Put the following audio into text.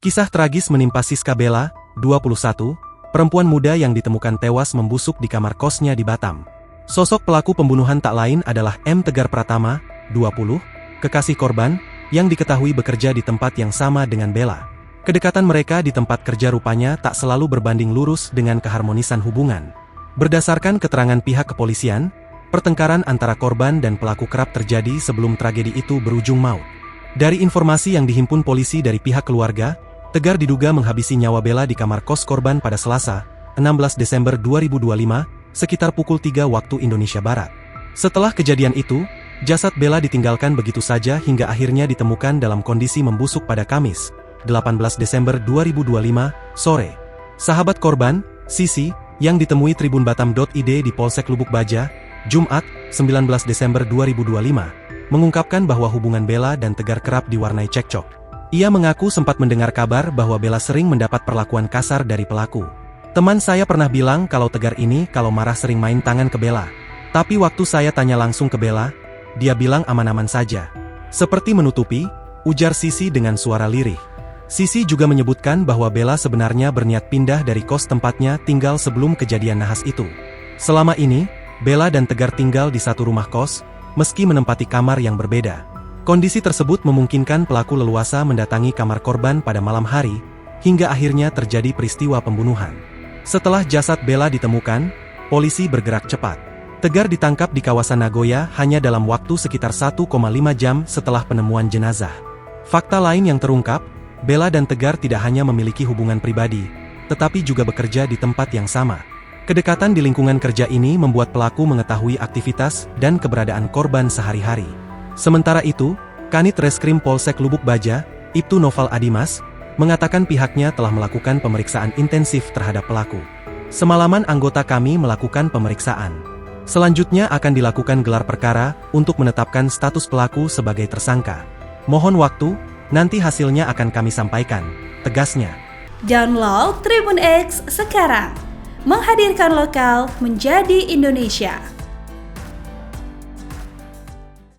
Kisah tragis menimpa Siska Bella, 21, perempuan muda yang ditemukan tewas membusuk di kamar kosnya di Batam. Sosok pelaku pembunuhan tak lain adalah M. Tegar Pratama, 20, kekasih korban, yang diketahui bekerja di tempat yang sama dengan Bella. Kedekatan mereka di tempat kerja rupanya tak selalu berbanding lurus dengan keharmonisan hubungan. Berdasarkan keterangan pihak kepolisian, pertengkaran antara korban dan pelaku kerap terjadi sebelum tragedi itu berujung maut. Dari informasi yang dihimpun polisi dari pihak keluarga, Tegar diduga menghabisi nyawa Bella di kamar kos korban pada Selasa, 16 Desember 2025, sekitar pukul 3 waktu Indonesia Barat. Setelah kejadian itu, jasad Bella ditinggalkan begitu saja hingga akhirnya ditemukan dalam kondisi membusuk pada Kamis, 18 Desember 2025, sore. Sahabat korban, Sisi, yang ditemui tribunbatam.id di Polsek Lubuk Baja, Jumat, 19 Desember 2025, mengungkapkan bahwa hubungan Bella dan Tegar kerap diwarnai cekcok. Ia mengaku sempat mendengar kabar bahwa Bella sering mendapat perlakuan kasar dari pelaku. Teman saya pernah bilang kalau Tegar ini kalau marah sering main tangan ke Bella. Tapi waktu saya tanya langsung ke Bella, dia bilang aman-aman saja. Seperti menutupi, ujar Sisi dengan suara lirih. Sisi juga menyebutkan bahwa Bella sebenarnya berniat pindah dari kos tempatnya tinggal sebelum kejadian nahas itu. Selama ini, Bella dan Tegar tinggal di satu rumah kos, meski menempati kamar yang berbeda. Kondisi tersebut memungkinkan pelaku leluasa mendatangi kamar korban pada malam hari, hingga akhirnya terjadi peristiwa pembunuhan. Setelah jasad Bella ditemukan, polisi bergerak cepat. Tegar ditangkap di kawasan Nagoya hanya dalam waktu sekitar 1,5 jam setelah penemuan jenazah. Fakta lain yang terungkap, Bella dan Tegar tidak hanya memiliki hubungan pribadi, tetapi juga bekerja di tempat yang sama. Kedekatan di lingkungan kerja ini membuat pelaku mengetahui aktivitas dan keberadaan korban sehari-hari. Sementara itu, Kanit Reskrim Polsek Lubuk Baja, Ibtu Noval Adimas, mengatakan pihaknya telah melakukan pemeriksaan intensif terhadap pelaku. Semalaman anggota kami melakukan pemeriksaan. Selanjutnya akan dilakukan gelar perkara untuk menetapkan status pelaku sebagai tersangka. Mohon waktu, nanti hasilnya akan kami sampaikan, tegasnya. Download Tribun X sekarang, menghadirkan lokal menjadi Indonesia.